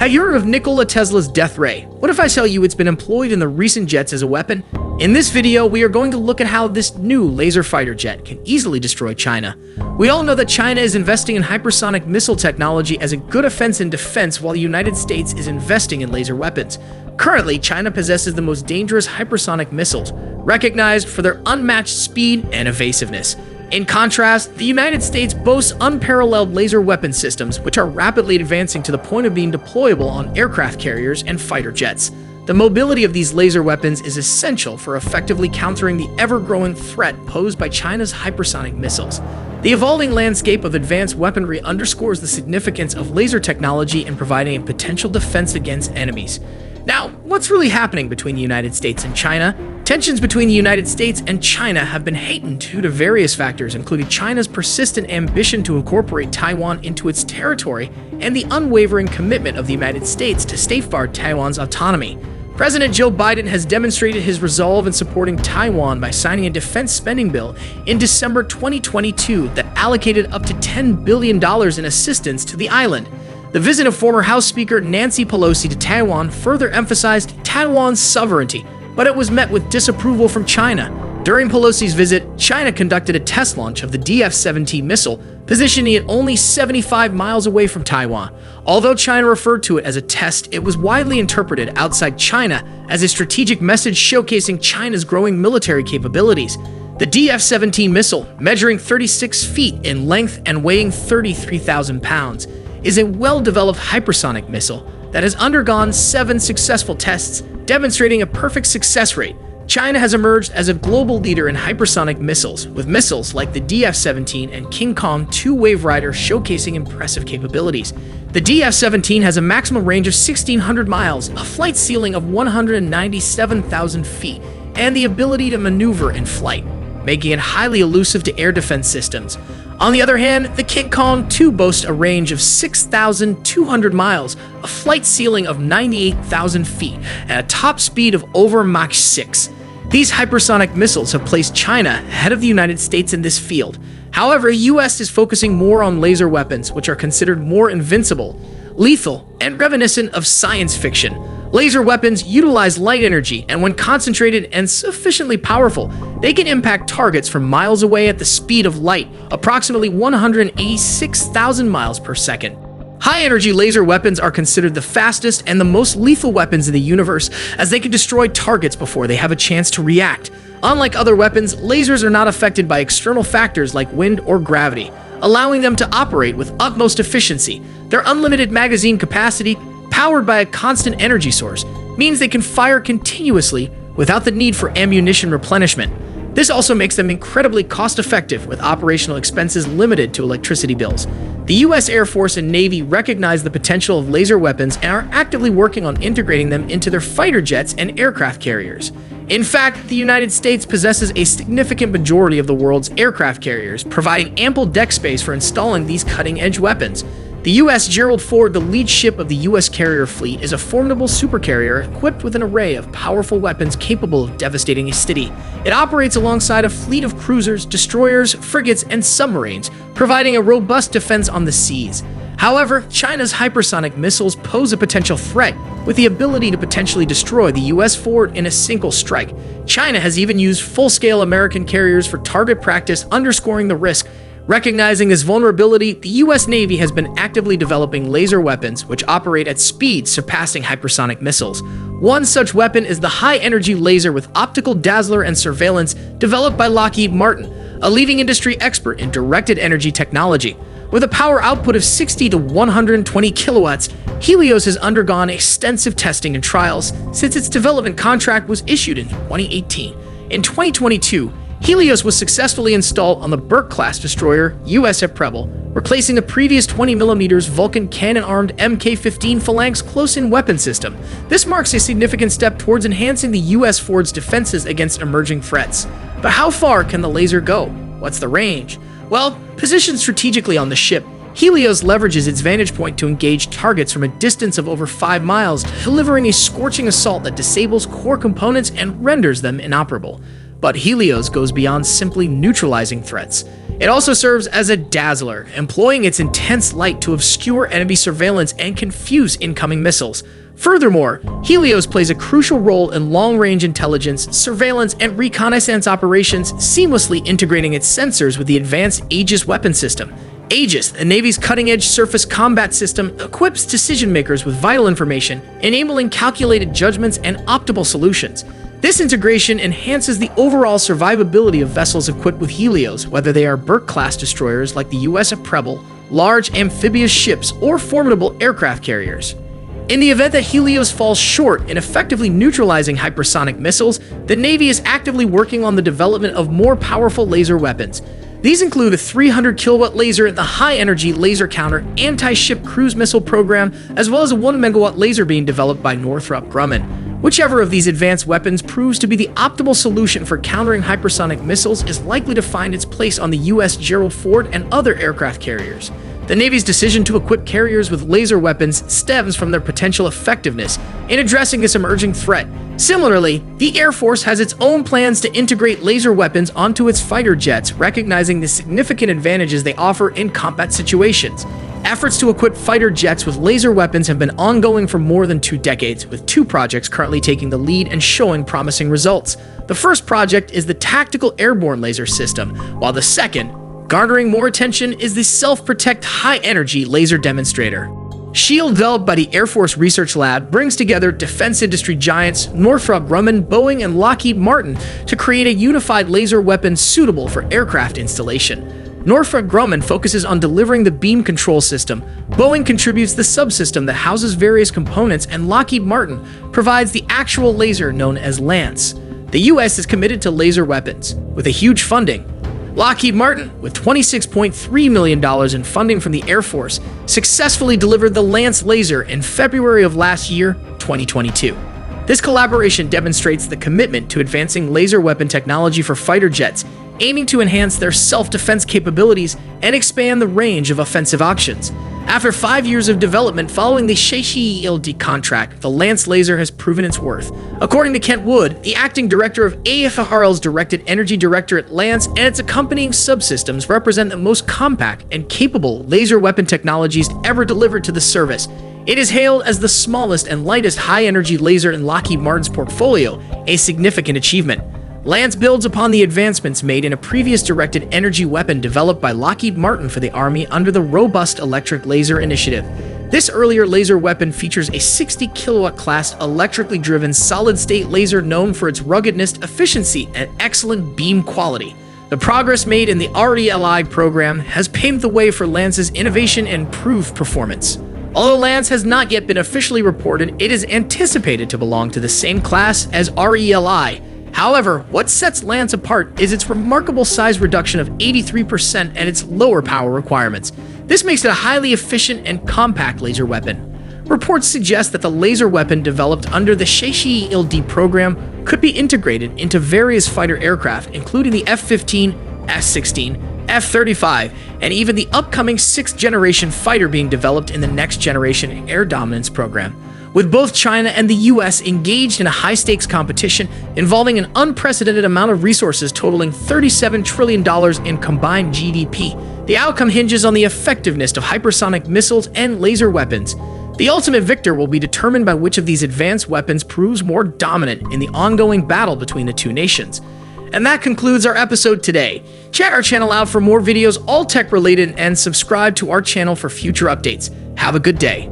Have you heard of Nikola Tesla's death ray? What if I tell you it's been employed in the recent jets as a weapon? In this video, we are going to look at how this new laser fighter jet can easily destroy China. We all know that China is investing in hypersonic missile technology as a good offense in defense, while the United States is investing in laser weapons. Currently, China possesses the most dangerous hypersonic missiles, recognized for their unmatched speed and evasiveness. In contrast, the United States boasts unparalleled laser weapon systems, which are rapidly advancing to the point of being deployable on aircraft carriers and fighter jets. The mobility of these laser weapons is essential for effectively countering the ever-growing threat posed by China's hypersonic missiles. The evolving landscape of advanced weaponry underscores the significance of laser technology in providing a potential defense against enemies. Now, what's really happening between the United States and China? Tensions between the United States and China have been heightened due to various factors, including China's persistent ambition to incorporate Taiwan into its territory and the unwavering commitment of the United States to safeguard Taiwan's autonomy. President Joe Biden has demonstrated his resolve in supporting Taiwan by signing a defense spending bill in December 2022 that allocated up to $10 billion in assistance to the island. The visit of former House Speaker Nancy Pelosi to Taiwan further emphasized Taiwan's sovereignty, but it was met with disapproval from China. During Pelosi's visit, China conducted a test launch of the DF-17 missile, positioning it only 75 miles away from Taiwan. Although China referred to it as a test, it was widely interpreted outside China as a strategic message showcasing China's growing military capabilities. The DF-17 missile, measuring 36 feet in length and weighing 33,000 pounds, is a well-developed hypersonic missile that has undergone 7 successful tests, demonstrating a perfect success rate. China has emerged as a global leader in hypersonic missiles, with missiles like the DF-17 and King Kong 2 Wave Rider showcasing impressive capabilities. The DF-17 has a maximum range of 1,600 miles, a flight ceiling of 197,000 feet, and the ability to maneuver in flight, making it highly elusive to air defense systems. On the other hand, the King Kong 2 boasts a range of 6,200 miles, a flight ceiling of 98,000 feet, and a top speed of over Mach 6. These hypersonic missiles have placed China ahead of the United States in this field. However, the US is focusing more on laser weapons, which are considered more invincible, lethal, and reminiscent of science fiction. Laser weapons utilize light energy, and when concentrated and sufficiently powerful, they can impact targets from miles away at the speed of light, approximately 186,000 miles per second. High-energy laser weapons are considered the fastest and the most lethal weapons in the universe, as they can destroy targets before they have a chance to react. Unlike other weapons, lasers are not affected by external factors like wind or gravity, allowing them to operate with utmost efficiency. Their unlimited magazine capacity, powered by a constant energy source, means they can fire continuously without the need for ammunition replenishment. This also makes them incredibly cost-effective, with operational expenses limited to electricity bills. The US Air Force and Navy recognize the potential of laser weapons and are actively working on integrating them into their fighter jets and aircraft carriers. In fact, the United States possesses a significant majority of the world's aircraft carriers, providing ample deck space for installing these cutting-edge weapons. The U.S. Gerald Ford, the lead ship of the U.S. carrier fleet, is a formidable supercarrier equipped with an array of powerful weapons capable of devastating a city. It operates alongside a fleet of cruisers, destroyers, frigates, and submarines, providing a robust defense on the seas. However, China's hypersonic missiles pose a potential threat, with the ability to potentially destroy the U.S. Ford in a single strike. China has even used full-scale American carriers for target practice, underscoring the risk. Recognizing this vulnerability, the U.S. Navy has been actively developing laser weapons which operate at speeds surpassing hypersonic missiles. One such weapon is the high-energy laser with optical dazzler and surveillance, developed by Lockheed Martin, a leading industry expert in directed energy technology. With a power output of 60 to 120 kilowatts, Helios has undergone extensive testing and trials since its development contract was issued in 2018. In 2022, Helios was successfully installed on the Burke-class destroyer USS Preble, replacing the previous 20mm Vulcan cannon-armed Mk-15 Phalanx close-in weapon system. This marks a significant step towards enhancing the U.S. Ford's defenses against emerging threats. But how far can the laser go? What's the range? Well, positioned strategically on the ship, Helios leverages its vantage point to engage targets from a distance of over 5 miles, delivering a scorching assault that disables core components and renders them inoperable. But Helios goes beyond simply neutralizing threats. It also serves as a dazzler, employing its intense light to obscure enemy surveillance and confuse incoming missiles. Furthermore, Helios plays a crucial role in long-range intelligence, surveillance, and reconnaissance operations, seamlessly integrating its sensors with the advanced Aegis weapon system. Aegis, the Navy's cutting-edge surface combat system, equips decision-makers with vital information, enabling calculated judgments and optimal solutions. This integration enhances the overall survivability of vessels equipped with Helios, whether they are Burke-class destroyers like the USS Preble, large amphibious ships, or formidable aircraft carriers. In the event that Helios falls short in effectively neutralizing hypersonic missiles, the Navy is actively working on the development of more powerful laser weapons. These include a 300 kilowatt laser, the high-energy laser counter anti-ship cruise missile program, as well as a 1 megawatt laser being developed by Northrop Grumman. Whichever of these advanced weapons proves to be the optimal solution for countering hypersonic missiles is likely to find its place on the U.S. Gerald Ford and other aircraft carriers. The Navy's decision to equip carriers with laser weapons stems from their potential effectiveness in addressing this emerging threat. Similarly, the Air Force has its own plans to integrate laser weapons onto its fighter jets, recognizing the significant advantages they offer in combat situations. Efforts to equip fighter jets with laser weapons have been ongoing for more than 2 decades, with 2 projects currently taking the lead and showing promising results. The first project is the Tactical Airborne Laser System, while the second, garnering more attention, is the Self-Protect High-Energy Laser Demonstrator. SHIELD, developed by the Air Force Research Lab, brings together defense industry giants Northrop Grumman, Boeing, and Lockheed Martin to create a unified laser weapon suitable for aircraft installation. Northrop Grumman focuses on delivering the beam control system, Boeing contributes the subsystem that houses various components, and Lockheed Martin provides the actual laser known as Lance. The US is committed to laser weapons, with a huge funding. Lockheed Martin, with $26.3 million in funding from the Air Force, successfully delivered the Lance laser in February of last year, 2022. This collaboration demonstrates the commitment to advancing laser weapon technology for fighter jets, aiming to enhance their self-defense capabilities and expand the range of offensive options. After 5 years of development following the Sheshield contract, the Lance laser has proven its worth. According to Kent Wood, the acting director of AFRL's Directed Energy Directorate, Lance and its accompanying subsystems represent the most compact and capable laser weapon technologies ever delivered to the service. It is hailed as the smallest and lightest high-energy laser in Lockheed Martin's portfolio, a significant achievement. Lance builds upon the advancements made in a previous directed energy weapon developed by Lockheed Martin for the Army under the Robust Electric Laser Initiative. This earlier laser weapon features a 60 kilowatt class electrically driven solid-state laser known for its ruggedness, efficiency, and excellent beam quality. The progress made in the RELI program has paved the way for Lance's innovation and improved performance. Although Lance has not yet been officially reported, it is anticipated to belong to the same class as RELI. However, what sets Lance apart is its remarkable size reduction of 83% and its lower power requirements. This makes it a highly efficient and compact laser weapon. Reports suggest that the laser weapon developed under the Sheshield program could be integrated into various fighter aircraft, including the F-15, F-16, F-35, and even the upcoming 6th generation fighter being developed in the Next Generation Air Dominance program. With both China and the US engaged in a high-stakes competition involving an unprecedented amount of resources totaling $37 trillion in combined GDP, the outcome hinges on the effectiveness of hypersonic missiles and laser weapons. The ultimate victor will be determined by which of these advanced weapons proves more dominant in the ongoing battle between the two nations. And that concludes our episode today. Check our channel out for more videos all tech related and subscribe to our channel for future updates. Have a good day.